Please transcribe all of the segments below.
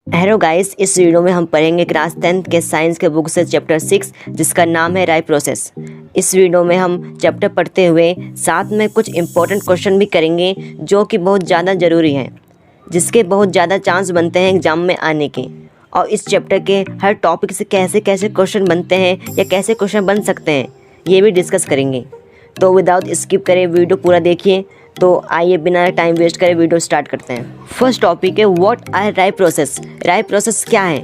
Hello guys, इस video में हम पढ़ेंगे क्लास 10th के साइंस के बुक से चैप्टर 6 जिसका नाम है राय प्रोसेस। इस वीडियो में हम चैप्टर पढ़ते हुए साथ में कुछ इम्पोर्टेंट क्वेश्चन भी करेंगे जो कि बहुत ज़्यादा ज़रूरी हैं, जिसके बहुत ज़्यादा चांस बनते हैं एग्ज़ाम में आने के। और इस चैप्टर के हर टॉपिक से कैसे कैसे क्वेश्चन बनते हैं या कैसे क्वेश्चन बन सकते हैं ये भी डिस्कस करेंगे। तो विदाउट स्किप करें वीडियो पूरा देखिए। तो आइए बिना टाइम वेस्ट करे वीडियो स्टार्ट करते हैं। फर्स्ट टॉपिक है व्हाट आर राय प्रोसेस। राय प्रोसेस क्या है?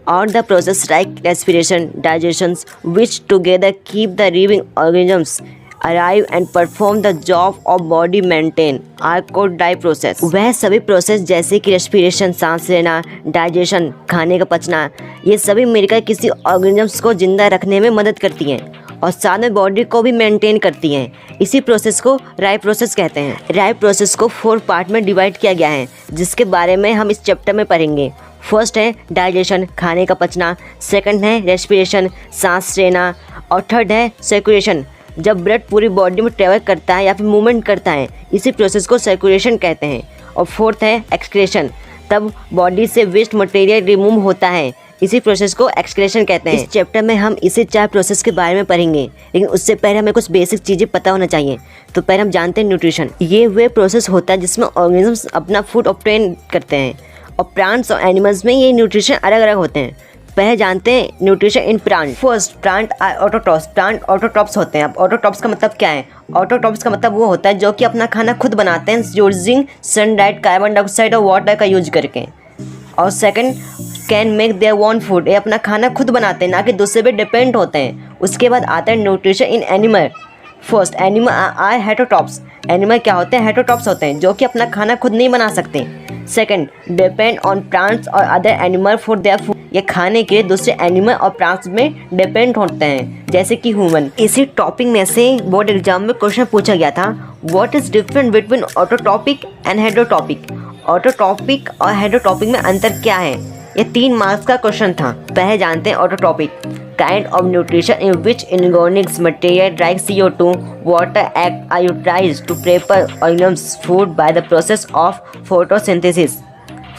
और the process like respiration, digestion which together keep the living organisms alive and perform the job of body maintain are called राय प्रोसेस। वह सभी प्रोसेस जैसे कि रेस्पिरेशन, सांस लेना, डाइजेशन, खाने का पचना, ये सभी मिलकर किसी ऑर्गेनिजम्स को जिंदा रखने में मदद करती हैं और साथ में बॉडी को भी मेंटेन करती हैं। इसी प्रोसेस को राय प्रोसेस कहते हैं। राय प्रोसेस को 4 पार्ट में डिवाइड किया गया है जिसके बारे में हम इस चैप्टर में पढ़ेंगे। फर्स्ट है डाइजेशन, खाने का पचना। सेकंड है रेस्पिरेशन, सांस लेना। और थर्ड है सर्कुलेशन, जब ब्लड पूरी बॉडी में ट्रेवल करता है या फिर मूवमेंट करता है, इसी प्रोसेस को सर्कुलेशन कहते हैं। और फोर्थ है एक्सक्रीशन, तब बॉडी से वेस्ट मटेरियल रिमूव होता है, इसी प्रोसेस को एक्सक्रीशन कहते हैं। इस चैप्टर में हम इसी 4 प्रोसेस के बारे में पढ़ेंगे, लेकिन उससे पहले हमें कुछ बेसिक चीज़ें पता होना चाहिए। तो पहले हम जानते हैं न्यूट्रिशन। ये वे प्रोसेस होता है जिसमें ऑर्गेनिजम्स अपना फूड ऑब्टेन करते हैं और प्लांट्स और एनिमल्स में ये न्यूट्रिशन अलग अलग होते हैं। पहले जानते हैं nutrition in plant. First, plant autotrophs. Plant autotrophs होते हैं। अब ऑटोट्रॉप्स का मतलब क्या है? ऑटोट्रॉप्स का मतलब वो होता है जो कि अपना खाना खुद बनाते हैं यूजिंग सनलाइट, कार्बन डाइऑक्साइड और वाटर का यूज करके। और second, can make their own food, ये अपना खाना खुद बनाते हैं, ना कि दूसरे पे डिपेंड होते हैं। उसके बाद आता है nutrition in animal. First, animal are heterotrophs. Animal क्या होते हैं? हेटरोट्रॉप्स होते हैं जो कि अपना खाना खुद नहीं बना सकते। सेकंड, डिपेंड ऑन प्लांट्स और other animal for their food, ये खाने के लिए दूसरे एनिमल और प्लांट्स में डिपेंड होते हैं जैसे कि ह्यूमन। इसी टॉपिक में से बोर्ड एग्जाम में क्वेश्चन पूछा गया था, what is different between autotrophic and heterotrophic. Autotrophic और हेटरोट्रॉपिक में अंतर क्या है? ये 3 मार्क्स का क्वेश्चन था। पहले जानते हैं autotrophic, kind of nutrition in which inorganic material like CO2, water act are utilised to prepare organisms food by the process of photosynthesis.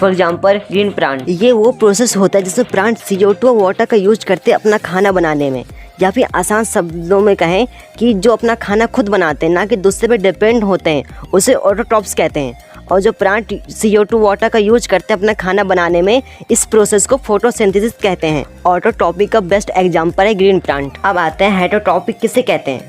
For example green plant, ये वो प्रोसेस होता है जिसमें प्लांट CO2 और वाटर का use करते हैं अपना खाना बनाने में, या फिर आसान शब्दों में कहें कि जो अपना खाना खुद बनाते हैं ना कि दूसरे पे डिपेंड होते हैं, उसे ऑटोट्रॉप्स कहते हैं। और जो प्लांट CO2 वाटर का यूज करते हैं अपना खाना बनाने में, इस प्रोसेस को फोटोसिंथेसिस कहते हैं। ऑटोट्रॉपिक का बेस्ट एग्जांपल है ग्रीन प्लांट। अब आते हैं हेटरोट्रॉपिक किसे कहते हैं?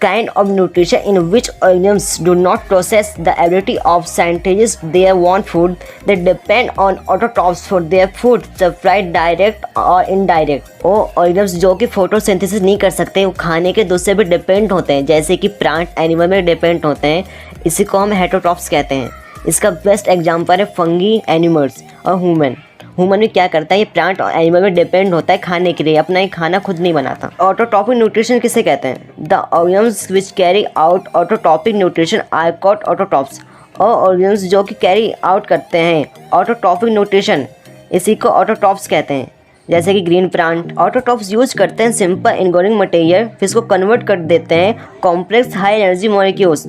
Kind of nutrition in which organisms do not process the ability of synthesis their own food, they depend on autotrophs for their food supply direct और indirect. वो organisms जो कि फोटोसिंथेसिस नहीं कर सकते, वो खाने के दूसरे पे डिपेंड होते हैं जैसे कि प्लांट एनिमल में डिपेंड होते हैं, इसी को हम हेटरोट्रॉप्स कहते हैं। इसका बेस्ट एग्जांपल है फंगी, एनिमल्स और ह्यूमन। ह्यूमन में क्या करता है? ये प्लांट और एनिमल में डिपेंड होता है खाने के लिए, अपना ये खाना खुद नहीं बनाता। ऑटोट्रॉपिक न्यूट्रिशन किसे कहते हैं? The organisms which carry out autotrophic nutrition are called autotrophs. और ऑर्गेनिजम्स जो कि कैरी आउट करते हैं ऑटोट्रॉपिक न्यूट्रिशन, इसी को ऑटोट्रॉप्स कहते हैं। जैसे कि ग्रीन प्लांट ऑटोट्रॉप्स यूज करते हैं सिंपल इनऑर्गेनिक मटेरियल, फिर इसको कन्वर्ट कर देते हैं कॉम्प्लेक्स हाई एनर्जी मॉलिक्यूल्स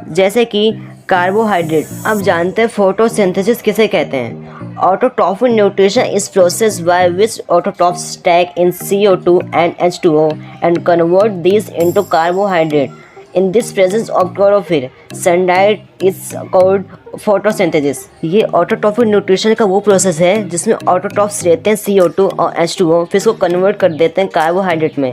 जैसे कि कार्बोहाइड्रेट। अब जानते हैं फोटोसिंथेसिस किसे कहते हैं? Autotrophic nutrition is process by which autotrophs stack in CO2 and H2O and convert these into carbohydrate. In this presence of chlorophyll, sunlight is called photosynthesis. ये autotrophic nutrition का वो प्रोसेस है जिसमें ऑटोट्रॉप्स रहते हैं CO2 और H2O, फिर इसको कन्वर्ट कर देते हैं कार्बोहाइड्रेट में,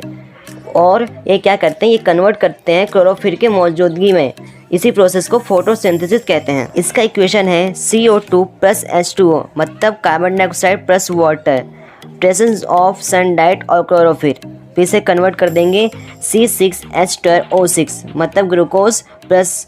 और ये क्या करते हैं? ये कन्वर्ट करते हैं क्लोरोफिल के मौजूदगी में। इसी प्रोसेस को फोटोसिंथेसिस कहते हैं। इसका इक्वेशन है CO2 प्लस H2O, मतलब carbon dioxide plus water, presence of sunlight और क्लोरोफिल, फिर से कन्वर्ट कर देंगे C6H12O6, मतलब glucose plus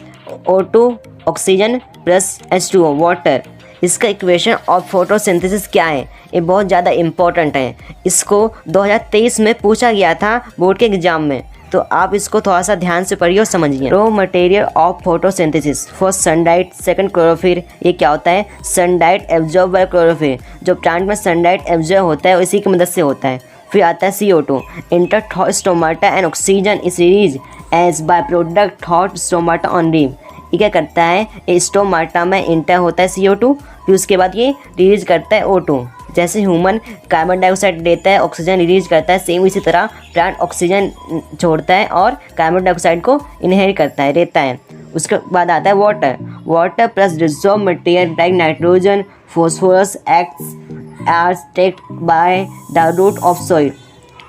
O2 oxygen plus H2O water. इसका इक्वेशन ऑफ फोटोसिंथेसिस क्या है? ये बहुत ज़्यादा इम्पोर्टेंट है। इसको 2023 में पूछा गया था बोर्ड के एग्जाम में, तो आप इसको थोड़ा सा ध्यान से पढ़िए और समझिए। Raw material of photosynthesis, first sunlight, second chlorophyll. ये क्या होता है? सनलाइट एब्जॉर्ब बाय क्लोरोफिल, जो प्लांट में सनलाइट एब्जॉर्ब होता है इसी की मदद से होता है। फिर आता है CO2, enter stomata and oxygen is release as by product through stomata on leave. ये क्या करता है? स्टोमाटा में इंटर होता है CO2, फिर उसके बाद ये रिलीज करता है O2। जैसे ह्यूमन कार्बन डाइऑक्साइड लेता है, ऑक्सीजन रिलीज करता है, सेम इसी तरह प्लांट ऑक्सीजन छोड़ता है और कार्बन डाइऑक्साइड को इनहेल करता है, लेता है। उसके बाद आता है water. Water plus dissolve material like nitrogen, phosphorus acts are taked by the root of soil.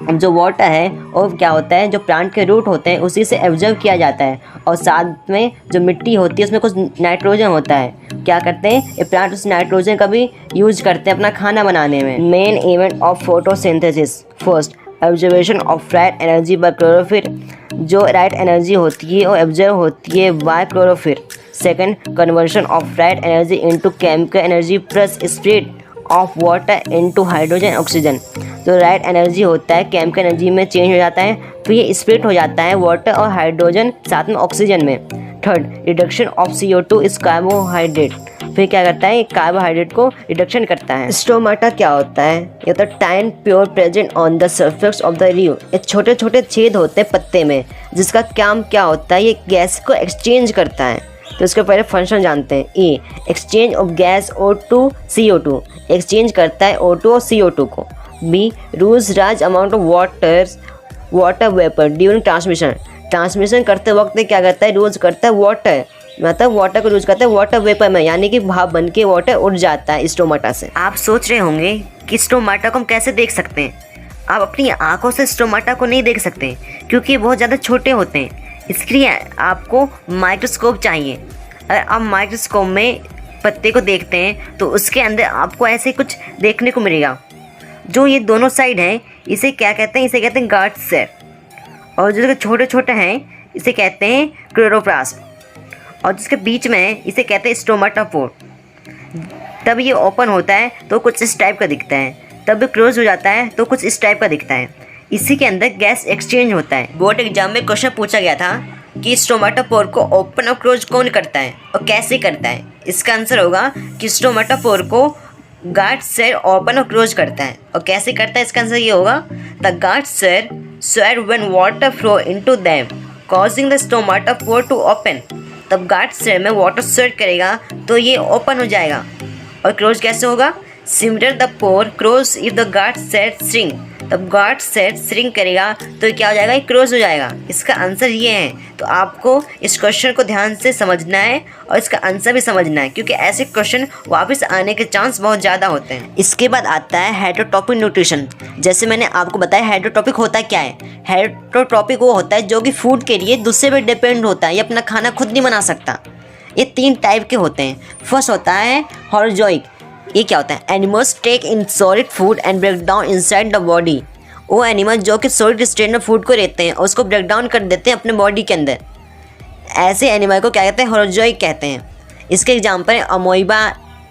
अब जो वाटर है वो क्या होता है, जो प्लांट के रूट होते हैं उसी से एब्जॉर्ब किया जाता है, और साथ में जो मिट्टी होती है उसमें कुछ नाइट्रोजन होता है। क्या करते हैं ये प्लांट, उस नाइट्रोजन का भी यूज करते हैं अपना खाना बनाने में। Main event of photosynthesis, first observation of light energy by chlorophyll. जो लाइट एनर्जी होती है वो ऑब्जर्व होती है bye chlorophyll. Second conversion of light energy into chemical energy plus split of water into hydrogen oxygen. जो light energy होता है chemical energy में चेंज हो जाता है, फिर ये स्प्लिट हो जाता है वाटर और हाइड्रोजन साथ में ऑक्सीजन में। थर्ड रिडक्शन ऑफ CO2 इस कार्बोहाइड्रेट। फिर क्या करता है, कार्बोहाइड्रेट को रिडक्शन करता है। स्टोमाटा क्या होता है, ये तो टाइन pure present on the surface of the leave. ये छोटे छोटे छेद होते हैं पत्ते में, जिसका काम क्या होता है, ये गैस को एक्सचेंज करता है। तो इसके पहले फंक्शन जानते हैं। A exchange of gas O2 CO2, exchange करता है O2 और CO2 को। B lose large amount of water vapour during transmission. Transmission करते वक्त क्या करता है, लूज करता है वाटर, मतलब वाटर को यूज करता है वाटर वेपर में, यानी कि भाप बन के वाटर उड़ जाता है स्टोमाटा से। आप सोच रहे होंगे कि स्टोमाटा को हम कैसे देख सकते हैं। आप अपनी आंखों से स्टोमाटा को नहीं देख सकते क्योंकि ये बहुत ज़्यादा छोटे होते हैं, इसके लिए आपको माइक्रोस्कोप चाहिए। अगर आप माइक्रोस्कोप में पत्ते को देखते हैं तो उसके अंदर आपको ऐसे कुछ देखने को मिलेगा। जो ये दोनों साइड हैं इसे क्या कहते हैं, इसे कहते हैं गार्ड सेल, और जो छोटे छोटे हैं इसे कहते हैं क्लोरोप्लास्ट, और जिसके बीच में है इसे कहते हैं स्टोमाटोफोर। तब ये ओपन होता है तो कुछ इस टाइप का दिखता है, तब क्लोज हो जाता है तो कुछ इस टाइप का दिखता है। इसी के अंदर गैस एक्सचेंज होता है। बोर्ड एग्जाम में क्वेश्चन पूछा गया था कि स्टोमाटोफोर को ओपन और क्लोज कौन करता है और कैसे करता है। इसका आंसर होगा कि स्टोमाटोफोर को गार्ड सेल ओपन और क्लोज करता है। और कैसे करता है, इसका आंसर ये होगा, the guard cell sweat when water flow into them causing the stomatal pore to open. तब गार्ड सेल में वाटर स्वेट करेगा तो ये ओपन हो जाएगा। और क्लोज कैसे होगा, similar the pore close if the guard cell shrink. तब गार्ड सेल श्रिंक करेगा तो क्या हो जाएगा, ये क्लोज हो जाएगा। इसका आंसर ये है। तो आपको इस क्वेश्चन को ध्यान से समझना है और इसका आंसर भी समझना है, क्योंकि ऐसे क्वेश्चन वापस आने के चांस बहुत ज़्यादा होते हैं। इसके बाद आता है हेटेरोट्रॉपिक न्यूट्रिशन। जैसे मैंने आपको बताया हेटेरोट्रॉपिक होता क्या है। हेटेरोट्रॉपिक वो होता है जो कि फूड के लिए दूसरे पर डिपेंड होता है, ये अपना खाना खुद नहीं बना सकता। ये 3 टाइप के होते हैं। फर्स्ट होता है होरोजोइक। ये क्या होता है, animals take in solid food and break down inside the body. वो एनिमल जो कि सॉलिड स्टेट में फूड को लेते हैं और उसको ब्रेक डाउन कर देते हैं अपने बॉडी के अंदर, ऐसे एनिमल को क्या कहते हैं, होरोजोइक कहते हैं। इसके एग्जाम्पल है अमोइबा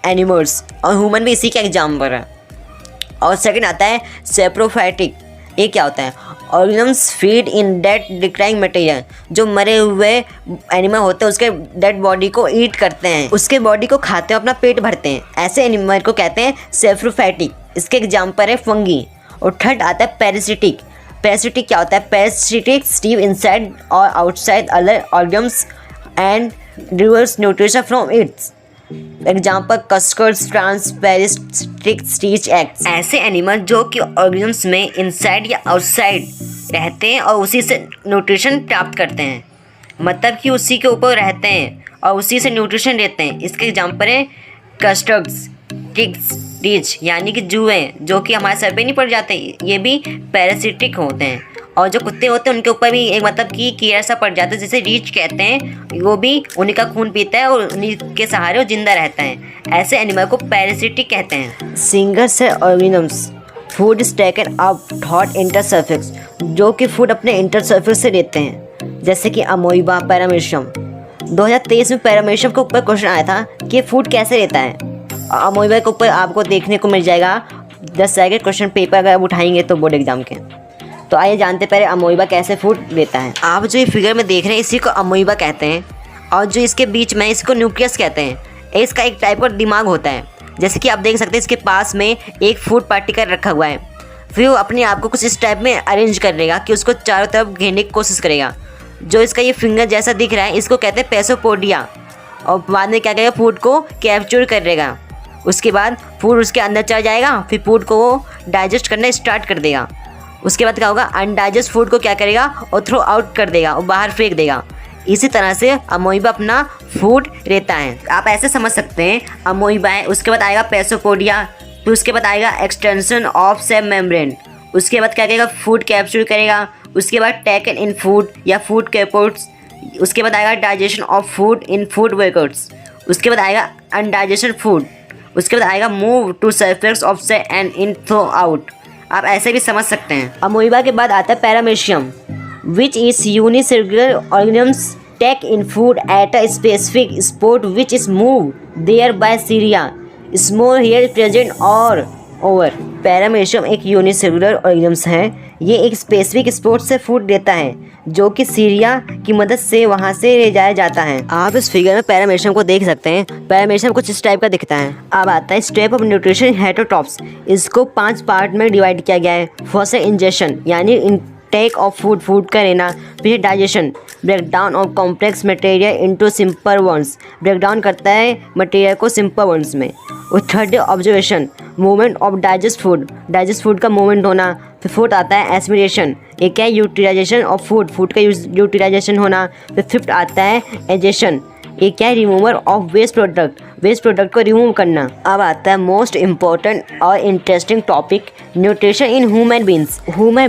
एनिमल्स, और ह्यूमन भी इसी का एग्जाम्पल है। और सेकंड आता है सेप्रोफाइटिक। ये क्या होता है, organisms feed in dead declining material. जो मरे हुए एनिमल होते हैं उसके डेड बॉडी को ईट करते हैं, उसके बॉडी को खाते हैं, अपना पेट भरते हैं। ऐसे एनिमल को कहते हैं सेप्रोफाइटिक। इसके एग्जाम्पल है फंगी। और थर्ड आता है पैरासिटिक। पैरासिटिक क्या होता है, पैरासिटिक लिव इनसाइड और outside other organisms and reverse nutrition from its. Example कस्कर्स ट्रांसपैरासिटिक स्टीच एक्ट। ऐसे एनिमल जो कि ऑर्गेनिजम्स में इनसाइड या आउटसाइड रहते हैं और उसी से न्यूट्रिशन प्राप्त करते हैं, मतलब कि उसी के ऊपर रहते हैं और उसी से न्यूट्रिशन लेते हैं। इसके एग्जाम्पल है कस्टर्ड्स टीच, यानी कि जुए जो कि हमारे सर पे नहीं पड़ जाते, ये भी पैरासिटिक होते हैं। और जो कुत्ते होते हैं उनके ऊपर भी एक मतलब कि कीड़ा सा पड़ जाता है, जिसे रीच कहते हैं। वो भी उन्हीं का खून पीता है और उन्हीं के सहारे वो जिंदा रहता है। ऐसे एनिमल को पैरासिटिक कहते हैं। Single cell organisms food is taken up thought इंटरसर्फेक्स, जो कि फूड अपने इंटरसर्फेक्स से लेते हैं, जैसे कि अमोइबा पैरामीशियम। 2023 में पैरामीशियम के ऊपर क्वेश्चन आया था कि फूड कैसे लेता है। अमोइबा के ऊपर आपको देखने को मिल जाएगा 10 जाएगा क्वेश्चन पेपर अगर आप उठाएंगे तो बोर्ड एग्जाम के। तो आइए जानते पहले अमोइबा कैसे फूड लेता है। आप जो ये फिगर में देख रहे हैं इसी को अमोइबा कहते हैं, और जो इसके बीच में इसको न्यूक्लियस कहते हैं। इसका एक टाइप का दिमाग होता है, जैसे कि आप देख सकते हैं इसके पास में एक फूड पार्टिकल रखा हुआ है। फिर वो अपने आप को कुछ इस टाइप में अरेंज कर लेगा कि उसको चारों तरफ घेरने की कोशिश करेगा। जो इसका ये फिंगर जैसा दिख रहा है इसको कहते हैं पैसोपोडिया, और बाद में क्या करेगा, फूड को कैप्चर कर लेगा उसके बाद फूड उसके अंदर चला जाएगा, फिर फूड को वो डाइजेस्ट करना स्टार्ट कर देगा। उसके बाद क्या होगा, अनडाइजेस्ट फूड को क्या करेगा और थ्रो आउट कर देगा और बाहर फेंक देगा। इसी तरह से अमोइबा अपना फूड रहता है। आप ऐसे समझ सकते हैं, अमोइबा है, उसके बाद आएगा पैसोपोडिया, फिर उसके बाद आएगा एक्सटेंशन ऑफ सेल मेम्ब्रेन, उसके बाद क्या करेगा, फूड कैप्सूल करेगा, उसके बाद टेकन इन फूड या फूड कैपोर्ट्स, उसके बाद आएगा digestion of food in food वेकर्स, उसके बाद आएगा अनडाइजेशन फूड, उसके बाद आएगा move to surface of cell and in throw out. आप ऐसे भी समझ सकते हैं। अमोइबा के बाद आता है paramecium, which is unicellular organisms take in food at a specific spot which is moved there by cilia, small hair present or over। Paramecium एक यूनिसेलुलर ऑर्गेनिज्म है। ये एक स्पेसिफिक स्पॉट से फूड देता है जो कि सीरिया की मदद से वहाँ से ले जाया जाता है। आप इस फिगर में पैरामेशियम को देख सकते हैं। पैरामेशियम कुछ इस टाइप का दिखता है। अब आता है स्टेप ऑफ न्यूट्रिशन हेटेरोट्रॉप्स। इसको 5 पार्ट में डिवाइड किया गया है। फर्स्ट है इंजेशन यानी टेक ऑफ फूड का लेना, फिर digestion, breakdown of complex material into simple ones, breakdown करता है मटेरियल को सिंपल वंस में। और थर्ड है observation, movement of digest food का मूवमेंट होना। फिर फोर्थ आता है एस्पिरेशन, ये क्या है, यूटिलाइजेशन ऑफ फूड का यूटिलाइजेशन होना। फिर फिफ्थ आता है एजेशन, ये क्या है, रिमूवर ऑफ वेस्ट प्रोडक्ट को रिमूव करना। अब आता है मोस्ट इम्पॉर्टेंट और interesting topic, nutrition in human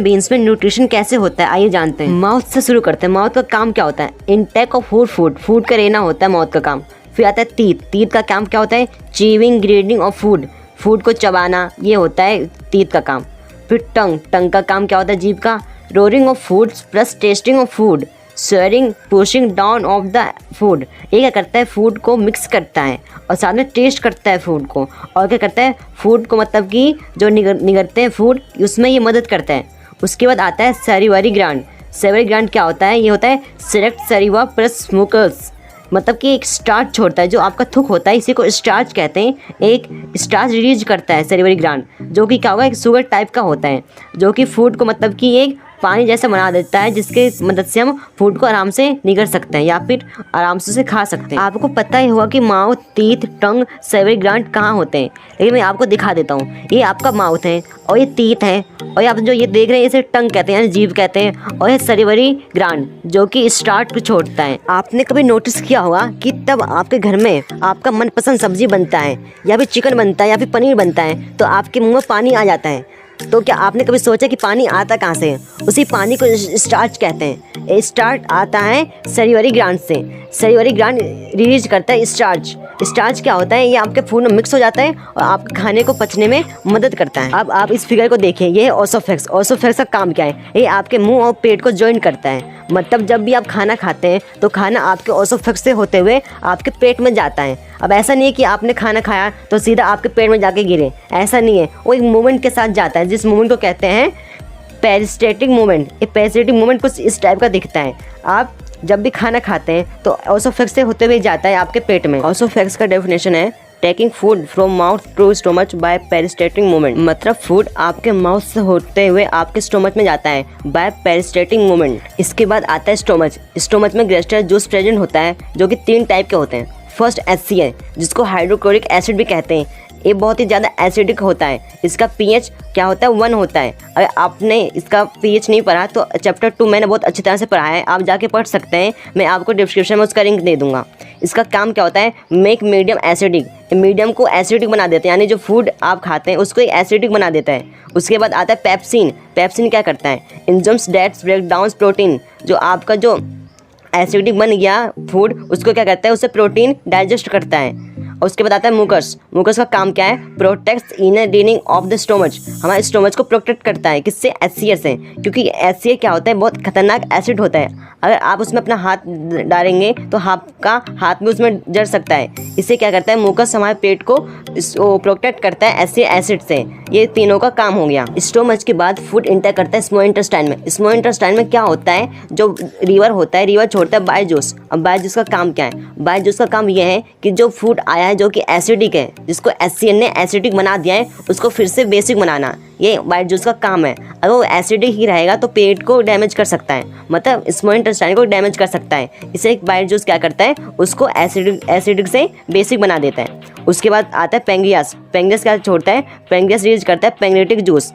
beans में न्यूट्रिशन कैसे होता है, आइए जानते हैं। माउथ से शुरू करते हैं। माउथ का काम क्या होता है, इनटेक ऑफ फूड का लेना होता है माउथ का काम। फिर आता है टीथ का काम क्या होता है, चीविंग ग्रेडिंग ऑफ फूड को चबाना, ये होता है टीथ का काम। फिर टंग का काम क्या होता है, जीभ का, roaring of food plus testing of food, swearing pushing down of the food, ये क्या करता है, फूड को मिक्स करता है और साथ में टेस्ट करता है फूड को। और क्या करता है, फूड को मतलब कि जो निगलते हैं फूड, उसमें ये मदद करता है। उसके बाद आता है सैलिवरी ग्लैंड क्या होता है, ये होता है सेलेक्ट सैलिवा प्लस म्यूकस, मतलब कि एक स्टार्च छोड़ता है, जो आपका थूक होता है इसी को स्टार्च कहते हैं। एक स्टार्च रिलीज करता है सैलिवरी ग्लैंड, जो कि क्या होगा, एक शुगर टाइप का होता है, जो कि फूड को मतलब कि एक पानी जैसा बना देता है, जिसके मदद से हम फूड को आराम से निगल सकते हैं या फिर आराम से उसे खा सकते हैं। आपको पता ही होगा कि माउथ, टीथ, टंग, सैलिवरी ग्लैंड कहाँ होते हैं, लेकिन मैं आपको दिखा देता हूँ। ये आपका माउथ है और ये टीथ है और आप जो ये देख रहे हैं इसे टंग कहते हैं यानी जीभ कहते हैं, और ये सैलिवरी ग्लैंड जो कि स्टार्च को छोड़ता है। आपने कभी नोटिस किया होगा कि तब आपके घर में आपका मनपसंद सब्जी बनता है या फिर चिकन बनता है या फिर पनीर बनता है तो आपके मुँह में पानी आ जाता है। तो क्या आपने कभी सोचा कि पानी आता कहाँ से? उसी पानी को स्टार्च कहते हैं। ये स्टार्च आता है सैलिवरी ग्लैंड से। सैलिवरी ग्लैंड रिलीज करता है स्टार्च क्या होता है, ये आपके फूड में मिक्स हो जाता है और आपके खाने को पचने में मदद करता है। अब आप इस फिगर को देखिए, ये है ओसोफेक्स का काम क्या है, ये आपके मुंह और पेट को ज्वाइन करता है। मतलब जब भी आप खाना खाते हैं तो खाना आपके ओसोफेक्स से होते हुए आपके पेट में जाता है। अब ऐसा नहीं है कि आपने खाना खाया तो सीधा आपके पेट में जाके गिरे, ऐसा नहीं है, वो एक मूवमेंट के साथ जाता है, जिस मूवमेंट को कहते हैं पेरिस्टेटिक मूवमेंट। ये पेरिस्टेटिक मूवमेंट कुछ इस टाइप का दिखता है। आप जब भी खाना खाते हैं तो ओसोफेक्स से होते हुए जाता है आपके पेट में। ओसोफेक्स का डेफिनेशन है taking food from mouth to stomach by peristaltic movement, मतलब फूड आपके माउथ से होते हुए आपके स्टोमच में जाता है बाय पेरिस्टेटिक मूवमेंट। इसके बाद आता है स्टोमच में गैस्ट्रल जूस प्रेजेंट होता है, जो कि 3 टाइप के होते हैं। फर्स्ट HCl, जिसको हाइड्रोक्लोरिक एसिड भी कहते हैं, ये बहुत ही ज़्यादा एसिडिक होता है। इसका pH क्या होता है, 1 होता है। अगर आपने इसका pH नहीं पढ़ा तो चैप्टर 2 मैंने बहुत अच्छी तरह से पढ़ा है, आप जाके पढ़ सकते हैं, मैं आपको डिस्क्रिप्शन में उसका लिंक दे दूंगा। इसका काम क्या होता है, मेक मीडियम एसिडिक, मीडियम को एसिडिक बना देते हैं, यानी जो फूड आप खाते हैं उसको एसिडिक बना देता है। उसके बाद आता है पेप्सिन क्या करता है, enzymes that break down protein, जो आपका जो एसिडिक बन गया फूड उसको क्या करता है, उससे प्रोटीन डाइजेस्ट करता है। और उसके बाद आता है मुकस का काम क्या है, protects inner draining of the stomach, हमारे स्टोमच को प्रोटेक्ट करता है। किससे, HCl से, क्योंकि HCl क्या होता है, बहुत खतरनाक एसिड होता है। अगर आप उसमें अपना हाथ डालेंगे तो आपका हाथ भी उसमें जड़ सकता है। इससे क्या करता है, मुकस हमारे पेट को प्रोटेक्ट करता है HCl एसिड से। ये तीनों का काम हो गया। स्टोमच के बाद फूड इंटर करता है स्मॉल इंटेस्टाइन में। स्मॉल इंटेस्टाइन में क्या होता है, जो लीवर होता है, लीवर छोड़ता है बायोजूस। अब बायोजूस का काम क्या है, बायोजूस का काम यह है कि जो फूड आया है है जो कि एसिडिक है, जिसको HCl ने एसिडिक बना दिया है, उसको फिर से बेसिक बनाना, ये वाइट जूस का काम है। अगर वो एसिडिक ही रहेगा तो पेट को डैमेज कर सकता है, मतलब स्मॉल इंटेस्टाइन को डैमेज कर सकता है। इसे वाइट जूस क्या करता है, उसको एसिडिक से बेसिक बना देता है। उसके बाद आता है पैंक्रियास। पैंक्रियास क्या छोड़ता है, पैंक्रियास रिलीज करता है पैंक्रियाटिक जूस,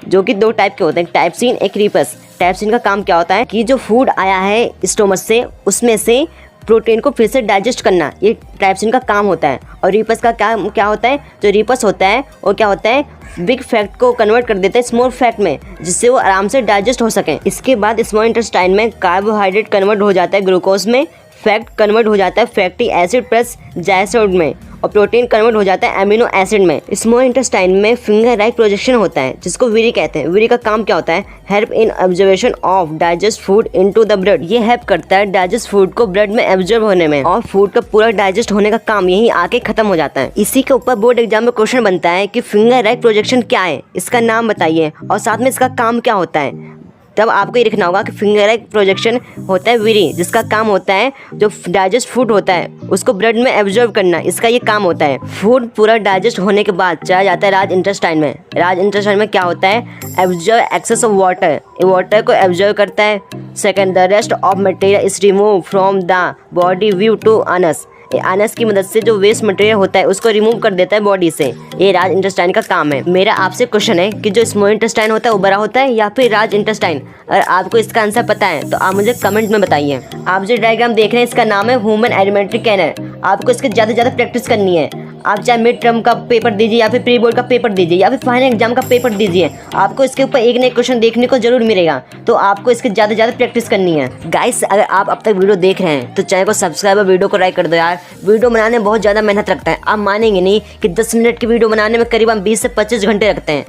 जो कि 2 टाइप के होते हैं, टाइपसिन, एक रीपस। टाइपसिन का काम क्या होता है कि जो फूड आया है स्टोमच से, उसमें से प्रोटीन को फिर से डाइजेस्ट करना, ये टाइपसिन का काम होता है। और रीपस का क्या होता है, जो रीपस होता है वो क्या होता है, बिग फैट को कन्वर्ट कर देता है स्मॉल फैट में, जिससे वो आराम से डाइजेस्ट हो सके। इसके बाद स्मॉल इंटेस्टाइन में कार्बोहाइड्रेट कन्वर्ट हो जाता है ग्लूकोज में, फैट कन्वर्ट हो जाता है फैटी एसिड प्लस जायसोड में, और प्रोटीन कन्वर्ट हो जाता है एमिनो एसिड में। स्मॉल इंटेस्टाइन में फिंगर लाइक प्रोजेक्शन होता है, जिसको विरी कहते हैं। विरी का काम क्या होता है, help in observation of digest food into the blood. ये हेल्प करता है डाइजेस्ट फूड को ब्लड में एब्जॉर्ब होने में, और फूड का पूरा डाइजेस्ट होने का काम यही आके खत्म हो जाता है। इसी के ऊपर बोर्ड एग्जाम में क्वेश्चन बनता है कि फिंगर लाइक प्रोजेक्शन क्या है, इसका नाम बताइए और साथ में इसका काम क्या होता है। तब आपको ये लिखना होगा कि फिंगर लाइक प्रोजेक्शन होता है विरी, जिसका काम होता है जो डाइजेस्ट फूड होता है उसको ब्लड में एब्जॉर्ब करना, इसका ये काम होता है। फूड पूरा डाइजेस्ट होने के बाद चला जाता है लार्ज इंटेस्टाइन में। लार्ज इंटेस्टाइन में क्या होता है, absorb excess of water, water को एब्जॉर्ब करता है। Second, the rest of material is remove from the body via to anus, anus की मदद से जो वेस्ट मटेरियल होता है उसको रिमूव कर देता है बॉडी से। ये लार्ज इंटेस्टाइन का काम है। मेरा आपसे क्वेश्चन है कि जो स्मॉल इंटेस्टाइन होता है वो बड़ा होता है या फिर लार्ज इंटेस्टाइन। अगर आपको इसका आंसर पता है तो आप मुझे कमेंट में बताइए। आप जो डायग्राम देख रहे हैं इसका नाम है ह्यूमन एलिमेंट्री कैनल। आपको इसके ज़्यादा से ज़्यादा प्रैक्टिस करनी है। आप चाहे मिड टर्म का पेपर दीजिए या फिर प्री बोर्ड का पेपर दीजिए या फिर फाइनल एग्जाम का पेपर दीजिए, आपको इसके ऊपर एक नए क्वेश्चन देखने को जरूर मिलेगा। तो आपको इसके ज़्यादा से ज़्यादा प्रैक्टिस करनी है। गाइस, अगर आप अब तक वीडियो देख रहे हैं तो चैनल को सब्सक्राइब और वीडियो को लाइक कर दो यार। वीडियो बनाने में बहुत ज़्यादा मेहनत लगता है, आप मानेंगे नहीं कि 10 मिनट की वीडियो बनाने में करीबन 20 से 25 घंटे लगते हैं।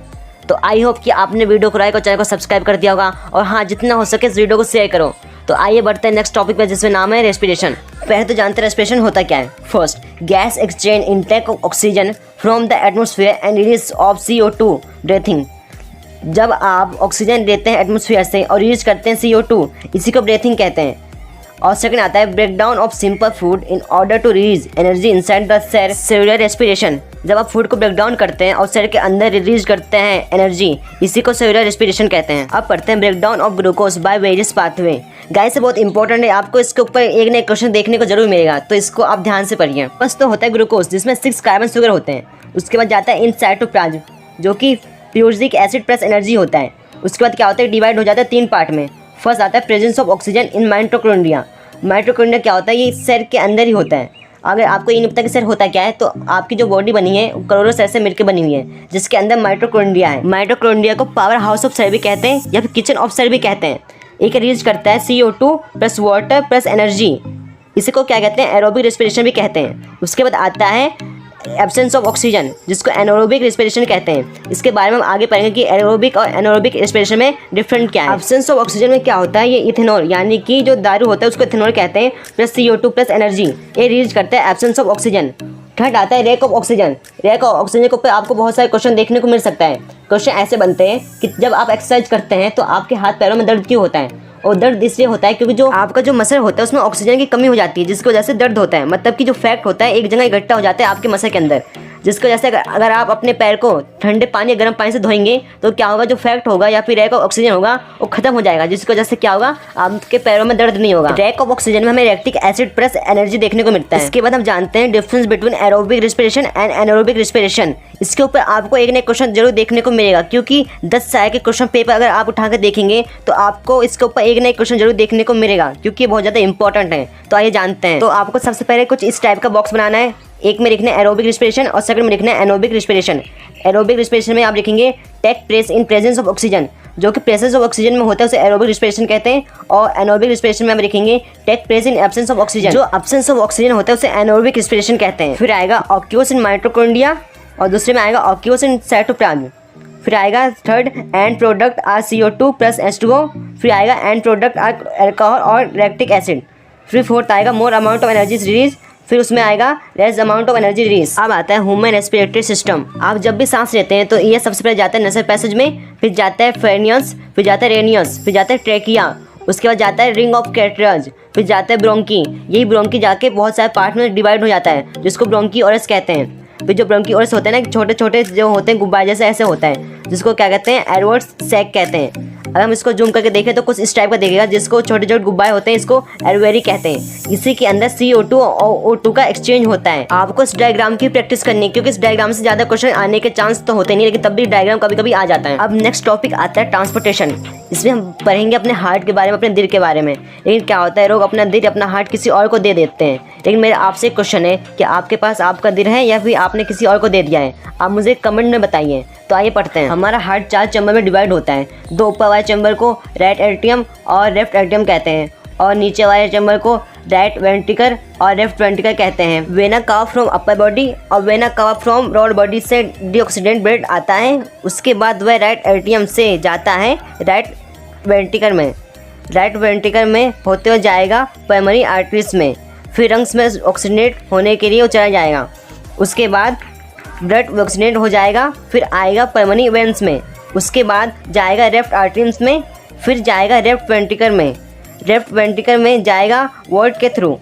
तो आई होप कि आपने वीडियो को लाइक और चैनल को सब्सक्राइब कर दिया होगा, और हाँ, जितना हो सके इस वीडियो को शेयर करो। तो आइए बढ़ते हैं नेक्स्ट टॉपिक पे, जिसमें नाम है रेस्पिरेशन। पहले तो जानते हैं रेस्पिरेशन होता क्या है। First, gas exchange intake of oxygen from the atmosphere and release of CO2 breathing. जब आप ऑक्सीजन लेते हैं एटमोसफियर से और रिलीज करते हैं CO2, इसी को ब्रीथिंग कहते हैं। और सेकंड आता है breakdown of simple food in order to release energy inside the cell, cellular respiration. जब आप फूड को ब्रेकडाउन करते हैं और सेल के अंदर रिलीज करते हैं एनर्जी, इसी को सेलुलर रेस्पिरेशन कहते हैं। अब पढ़ते हैं breakdown of glucose by various pathway. Guys, से बहुत इंपॉर्टेंट है, आपको इसके ऊपर एक नए क्वेश्चन देखने को जरूर मिलेगा, तो इसको आप ध्यान से पढ़िए। फर्स्ट तो होता है ग्लूकोज, जिसमें 6 कार्बन शुगर होते हैं। उसके बाद जाता है इन साइटोप्लाज्म, जो कि प्यूरिक एसिड प्लस एनर्जी होता है। उसके बाद क्या होता है, डिवाइड हो जाता है 3 पार्ट में। फर्स्ट आता है presence of oxygen in mitochondria. Mitochondria क्या होता है, ये सेल के अंदर ही होता है। अगर आपको ये नहीं पता कि सेल होता क्या है, तो आपकी जो बॉडी बनी है करोड़ों सेल से मिलकर बनी हुई है, जिसके अंदर माइटोकॉन्ड्रिया है। माइटोकॉन्ड्रिया को पावर हाउस ऑफ सेल भी कहते हैं या फिर किचन ऑफ सेल भी कहते हैं। एक रिलीज करता है CO2 plus water plus energy, इसी को क्या कहते हैं, एरोबिक रेस्पिरेशन भी कहते हैं। उसके बाद आता है एब्सेंस ऑफ ऑक्सीजन, जिसको एनारोबिक रेस्पिरेशन कहते हैं। इसके बारे में हम आगे पढ़ेंगे कि एरोबिक और एनारोबिक रेस्पिरेशन में डिफरेंट क्या है। एब्सेंस ऑफ ऑक्सीजन में क्या होता है, ये इथेनॉल यानी कि जो दारू होता है उसको इथेनॉल कहते हैं, प्लस CO2 प्लस एनर्जी, ये रिलीज करता है एब्सेंस ऑफ ऑक्सीजन। थर्ड आता है rack of oxygen. Rack of oxygen के ऊपर आपको बहुत सारे क्वेश्चन देखने को मिल सकता है। क्वेश्चन ऐसे बनते हैं कि जब आप एक्सरसाइज करते हैं तो आपके हाथ पैरों में दर्द क्यों होता है, और दर्द इसलिए होता है क्योंकि जो आपका जो मसल होता है उसमें ऑक्सीजन की कमी हो जाती है, जिसकी वजह से दर्द होता है। मतलब कि जो फैट होता है एक जगह इकट्ठा हो जाता है आपके मसल के अंदर, जिसकी वजह से अगर आप अपने पैर को ठंडे पानी या गर्म पानी से धोएंगे तो क्या होगा, जो फैट होगा या फिर रैक ऑफ ऑक्सीजन होगा वो खत्म हो जाएगा, जिसकी वजह से क्या होगा, आपके पैरों में दर्द नहीं होगा। रैक ऑफ ऑक्सीजन में हमें लैक्टिक एसिड प्लस एनर्जी देखने को मिलता है। इसके बाद हम जानते हैं difference between aerobic respiration and anaerobic respiration. इसके ऊपर आपको एक नया क्वेश्चन जरूर देखने को मिलेगा, क्योंकि 10 साल के क्वेश्चन पेपर अगर आप उठा कर देखेंगे तो आपको इसके ऊपर एक नया क्वेश्चन जरूर देखने को मिलेगा, क्योंकि ये बहुत ज़्यादा इंपॉर्टेंट है। तो आइए जानते हैं। तो आपको सबसे पहले कुछ इस टाइप का बॉक्स बनाना है। एक में लिखना है एरोबिक रेस्पिरेशन और सेकंड में लिखना है एनारोबिक रेस्पिरेशन। एरोबिक रेस्पिरेशन में आप लिखेंगे take place in presence of oxygen, जो कि प्रेजेंस ऑफ ऑक्सीजन में होता है उसे एरोबिक रेस्पिरेशन कहते हैं। और एनारोबिक रेस्पिरेशन में हम लिखेंगे take place in absence of oxygen, जो एब्सेंस ऑफ ऑक्सीजन होता है उसे एनारोबिक रेस्पिरेशन कहते हैं। फिर आएगा ऑक्यूस इन माइटोकॉन्ड्रिया और दूसरे में आएगा ऑक्यूस इन साइटोप्लाज्म। फिर आएगा third end product are CO2 plus H2O। फिर आएगा एंड प्रोडक्ट आर अल्कोहल और लैक्टिक एसिड। फिर फोर्थ आएगा more amount of energy release. फिर उसमें आएगा less amount of energy release. अब आता है ह्यूमन रेस्पिरेटरी सिस्टम। आप जब भी सांस लेते हैं तो ये सबसे पहले जाता है नसल पैसेज में, फिर जाता है फेरियंस, फिर जाता है रेनियस, फिर जाता है ट्रेकिया, उसके बाद जाता है रिंग ऑफ कैटराज, फिर जाता है ब्रोंकी। यही ब्रोंकी जाके बहुत सारे पार्ट में डिवाइड हो जाता है जिसको ब्रोंकीओरस कहते हैं। फिर जो ब्रोंकीओरस होते हैं ना, छोटे छोटे जो होते हैं गुब्बारे जैसे ऐसे होता है, जिसको क्या कहते हैं, एडवर्ड सैक कहते हैं। अगर हम इसको जूम करके देखें तो कुछ इस टाइप का देखेगा, जिसको छोटे छोटे गुब्बारे होते हैं, इसको एल्वेरी कहते हैं। इसी के अंदर CO2 और O2 का एक्सचेंज होता है। आपको इस डायग्राम की प्रैक्टिस करनी है, क्योंकि इस डायग्राम से ज़्यादा क्वेश्चन आने के चांस तो होते नहीं, लेकिन तब भी डायग्राम कभी कभी आ जाता है। अब नेक्स्ट टॉपिक आता है ट्रांसपोर्टेशन। इसमें हम पढ़ेंगे अपने हार्ट के बारे में, अपने दिल के बारे में। लेकिन क्या होता है, लोग अपना दिल, अपना हार्ट किसी और को दे देते हैं। लेकिन मेरा आपसे एक क्वेश्चन है कि आपके पास आपका दिल है या फिर आपने किसी और को दे दिया है? आप मुझे कमेंट में बताइए। तो आइए पढ़ते हैं। हमारा हार्ट 4 चैम्बर में डिवाइड होता है। 2 ऊपर वाले चैम्बर को राइट एट्रियम और लेफ्ट एट्रियम कहते हैं, और नीचे वाले चैम्बर को राइट वेंट्रिकल और लेफ्ट वेंट्रिकल कहते हैं। Vena cava from upper body और vena cava from lower body से डीऑक्सीडेंट ब्लड आता है। उसके बाद वह राइट एट्रियम से जाता है राइट वेंट्रिकल में। राइट वेंट्रिकल में होते हुए जाएगा प्राइमरी आर्टरीज में, फिर लंग्स में ऑक्सीजनेट होने के लिए वो चला जाएगा। उसके बाद ब्लड ऑक्सीजनेट हो जाएगा, फिर आएगा प्राइमरी वेन्स में। उसके बाद जाएगा लेफ्ट आर्टरीज में, फिर जाएगा लेफ्ट वेंट्रिकल में। लेफ्ट वेंट्रिकल में जाएगा वॉल्ट के थ्रू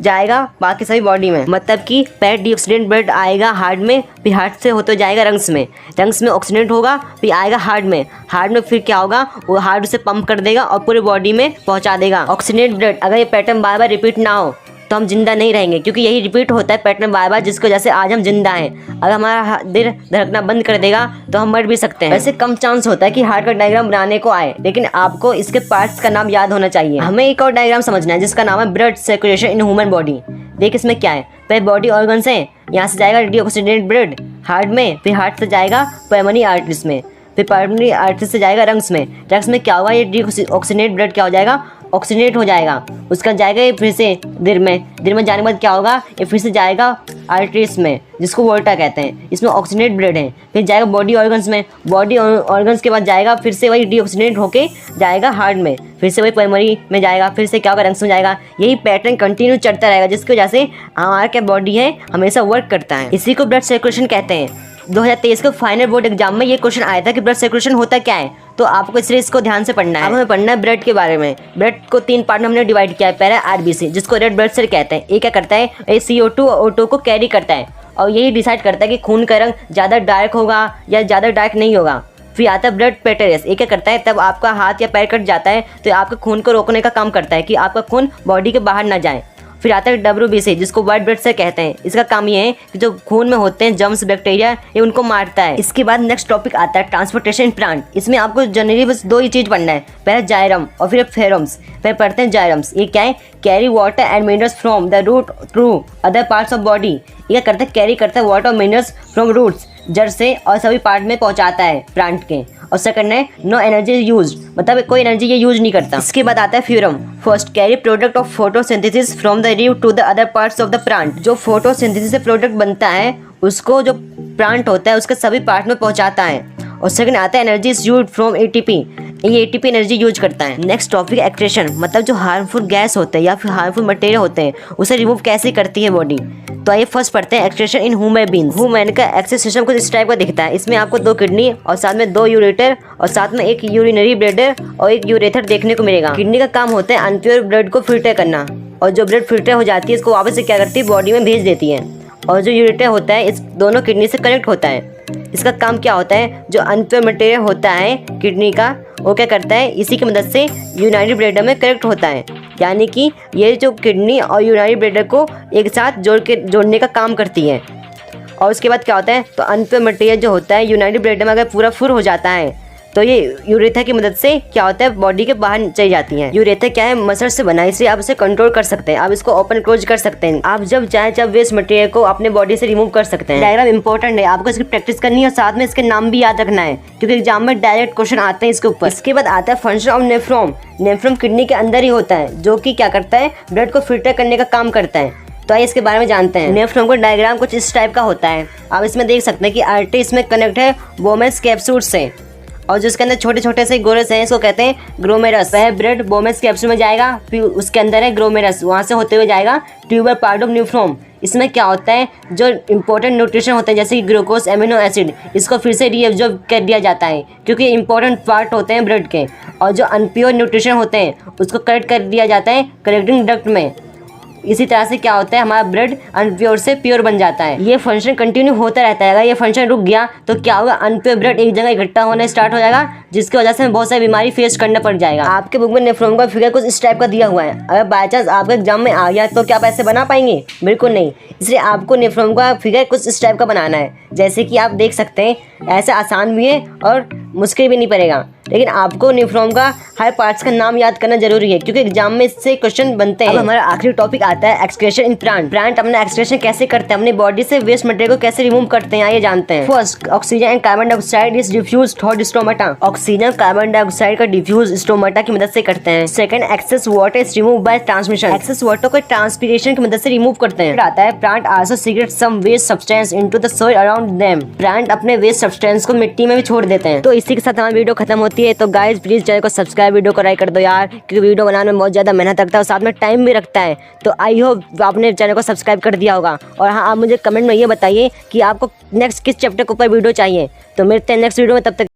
जाएगा बाकी सभी बॉडी में। मतलब कि पहले डीऑक्सीडेंट ब्लड आएगा हार्ट में, फिर हार्ट से होते जाएगा लंग्स में। लंग्स में ऑक्सीडेंट होगा, फिर आएगा हार्ट में। हार्ट में फिर क्या होगा, वो हार्ट से पंप कर देगा और पूरी बॉडी में पहुंचा देगा ऑक्सीडेंट ब्लड। अगर ये पैटर्न बार बार रिपीट ना हो तो हम जिंदा नहीं रहेंगे, क्योंकि यही रिपीट होता है पैटर्न बार बार, जिसकी वजह से आज हम जिंदा हैं। अगर हमारा दिल धड़कना बंद कर देगा तो हम मर भी सकते हैं। वैसे कम चांस होता है कि हार्ट का डायग्राम बनाने को आए, लेकिन आपको इसके पार्ट्स का नाम याद होना चाहिए। हमें एक और डायग्राम समझना है जिसका नाम है blood circulation in human body. देख इसमें क्या है, पहले बॉडी ऑर्गन्स है, यहाँ से जाएगा डीऑक्सीडेंट ब्लड हार्ट में, फिर हार्ट से जाएगा प्राइमरी आर्टरीज में, फिर प्राइमरी आर्टरीज से जाएगा लंग्स में। लंग्स में क्या होगा, ये डीऑक्सीडेंट ब्लड क्या हो जाएगा, ऑक्सीजनेट हो जाएगा। उसका जाएगा ये फिर से दिल में। दिल में जाने के बाद क्या होगा, ये फिर से जाएगा आर्टरीज में, जिसको वोल्टा कहते हैं। इसमें ऑक्सीजनेट ब्लड है। फिर जाएगा बॉडी ऑर्गन्स में। बॉडी ऑर्गन्स के बाद जाएगा फिर से वही डीऑक्सीजनेट होके जाएगा हार्ट में, फिर से वही प्राइमरी में जाएगा, फिर से क्या होगा, लंग्स में जाएगा। यही पैटर्न कंटिन्यू चलता रहेगा, जिसकी वजह से हमारा क्या बॉडी है हमेशा वर्क करता है। इसी को ब्लड सर्कुलेशन कहते हैं। 2023 के फाइनल बोर्ड एग्जाम में ये क्वेश्चन आया था कि ब्लड सर्कुलेशन होता क्या है, तो आपको इसलिए इसको ध्यान से पढ़ना है। अब हमें पढ़ना है ब्लड के बारे में। ब्लड को 3 पार्ट में हमने डिवाइड किया है। पहला RBC, जिसको रेड ब्लड सेल कहते हैं। ये क्या करता है, ये CO2 और O2 को कैरी करता है और यही डिसाइड करता है कि खून का रंग ज़्यादा डार्क होगा या ज़्यादा डार्क नहीं होगा। फिर आता है ब्लड पेटेरियस। ये क्या करता है, तब आपका हाथ या पैर कट जाता है तो आपके खून को रोकने का काम करता है कि आपका खून बॉडी के बाहर ना जाए। फिर आता है WBC, जिसको वाइट ब्लड सेल कहते हैं। इसका काम ये है कि जो खून में होते हैं जर्म्स, बैक्टीरिया, ये उनको मारता है। इसके बाद नेक्स्ट टॉपिक आता है ट्रांसपोर्टेशन प्लांट। इसमें आपको जनरली बस 2 ही चीज़ पढ़ना है, पहले जायरम और फिर फेरम्स। फिर पढ़ते हैं जायरम्स। ये क्या है, carry water and minerals from the root to other parts of body. ये करते हैं, कैरी करता है वाटर और मिनरल्स फ्रॉम रूट्स, जड़ से, और सभी पार्ट में पहुंचाता है प्लांट के। और सेकंड है नो एनर्जी यूज, मतलब कोई एनर्जी ये यूज नहीं करता। इसके बाद आता है phloem. First, carry product of photosynthesis from the leaf to the other parts of the plant. जो फोटोसिंथेसिस से प्रोडक्ट बनता है उसको जो प्लांट होता है उसके सभी पार्ट में पहुंचाता है। और सेकंड आता है एनर्जी यूज फ्रॉम ATP। ये ATP एनर्जी यूज करता है। नेक्स्ट टॉपिक एक्सक्रीशन, मतलब जो हार्मफुल गैस होते हैं या फिर हार्मफुल मटेरियल होते हैं उसे रिमूव कैसे करती है बॉडी। तो आइए फर्स्ट पढ़ते हैं excretion in human beings. Human का एक्सेस सिस्टम कुछ इस टाइप का दिखता है। इसमें आपको 2 किडनी और साथ में 2 यूरेटर और साथ में 1 यूरिनरी ब्लैडर और 1 यूरेथर देखने को मिलेगा। किडनी का काम होता है अनप्योर ब्लड को फिल्टर करना, और जो ब्लड फिल्टर हो जाती है इसको वापस से क्या करती है, बॉडी में भेज देती है। और जो यूरेटर होता है इस दोनों किडनी से कनेक्ट होता है। इसका काम क्या होता है, जो अनप्योर मटेरियल होता है किडनी का वो क्या करता है, इसी की मदद से यूरिनरी ब्लैडर में कनेक्ट होता है। यानी कि ये जो किडनी और यूरिनरी ब्लैडर को एक साथ जोड़ने का काम करती है। और उसके बाद क्या होता है, तो अनप्योर मटेरियल जो होता है यूरिनरी ब्लैडर में अगर पूरा फुल हो जाता है तो ये यूरेथर की मदद से क्या होता है, बॉडी के बाहर चली जाती है। यूरेथर क्या है, मसल से बना है, इसलिए आप इसे कंट्रोल कर सकते हैं। आप इसको ओपन क्लोज कर सकते हैं। आप जब चाहे जब वेस्ट मटेरियल को अपने बॉडी से रिमूव कर सकते हैं। डायग्राम इंपॉर्टेंट है, आपको इसकी प्रैक्टिस करनी है और साथ में इसके नाम भी याद रखना है, क्योंकि एग्जाम में डायरेक्ट क्वेश्चन आते हैं इसके ऊपर। इसके बाद आता है function of nephron. Nephron kidney के अंदर ही होता है, जो कि क्या करता है, ब्लड को फिल्टर करने का काम करता है। तो आइए इसके बारे में जानते हैं। नेफ्रॉन का डायग्राम कुछ इस टाइप का होता है। आप इसमें देख सकते हैं कि आर्टरी इसमें कनेक्ट है बोमेस कैप्सूल से, और जो इसके अंदर छोटे छोटे से गोरस हैं इसको कहते हैं ग्लोमेरस। वह ब्लड बोमेस कैप्सूल में जाएगा, फिर उसके अंदर है ग्लोमेरस, वहाँ से होते हुए जाएगा ट्यूबर पार्ट ऑफ नेफ्रॉन। इसमें क्या होता है, जो इंपॉर्टेंट न्यूट्रिशन होते हैं जैसे कि ग्लूकोज, एमिनो एसिड, इसको फिर से रीअब्जॉर्ब कर दिया जाता है, क्योंकि इंपॉर्टेंट पार्ट होते हैं ब्लड के। और जो अनप्योर न्यूट्रिशन होते हैं उसको कलेक्ट कर दिया जाता है कलेक्टिंग डक्ट में। इसी तरह से क्या होता है, हमारा ब्लड अनप्योर से प्योर बन जाता है। ये फंक्शन कंटिन्यू होता रहता है। अगर ये फंक्शन रुक गया तो क्या होगा, अनप्योर ब्लड एक जगह इकट्ठा होने स्टार्ट हो जाएगा, जिसकी वजह से हमें बहुत सारी बीमारी फेस करना पड़ जाएगा। आपके बुक में नेफ्रॉन का फिगर कुछ इस टाइप का दिया हुआ है। अगर बाय चांस आपके एग्जाम में आ गया तो क्या आप ऐसे बना पाएंगे? बिल्कुल नहीं। इसलिए आपको नेफ्रॉन का फिगर कुछ इस टाइप का बनाना है। जैसे कि आप देख सकते हैं, ऐसा आसान भी है और मुश्किल भी नहीं पड़ेगा। लेकिन आपको नेफ्रॉन का हर पार्ट्स का नाम याद करना जरूरी है, क्योंकि एग्जाम में इससे क्वेश्चन बनते हैं। अब हमारा आखिरी टॉपिक आता है एक्सक्रीशन इन प्लांट। प्लांट अपना एक्सक्रीशन कैसे करते हैं, अपनी बॉडी से वेस्ट मटेरियल को कैसे रिमूव करते हैं, आइए जानते हैं। First, oxygen and carbon dioxide is diffuse through stomata. Oxygen carbon dioxide का डिफ्यूज स्टोमाटा की मदद से करते हैं। Second, excess water is remove by transmission. Excess water को ट्रांसपीरेशन की मदद से रिमूव करते हैं। फिर आता है plant also secrete some waste substance into the soil around them. Plant अपने वेस्ट सब्सटेंस को मिट्टी में भी छोड़ देते हैं। तो इसी के साथ हमारी वीडियो खत्म होती है। तो गाइज प्लीज चैनल को सब्सक्राइब, वीडियो को लाइक कर दो यार, क्योंकि वीडियो बनाने में बहुत ज़्यादा मेहनत लगता है और साथ में टाइम भी रखता है। तो आई होप आपने चैनल को सब्सक्राइब कर दिया होगा। और हाँ, आप मुझे कमेंट में ये बताइए कि आपको नेक्स्ट किस चैप्टर के ऊपर वीडियो चाहिए। तो मिलते हैं नेक्स्ट वीडियो में, तब तक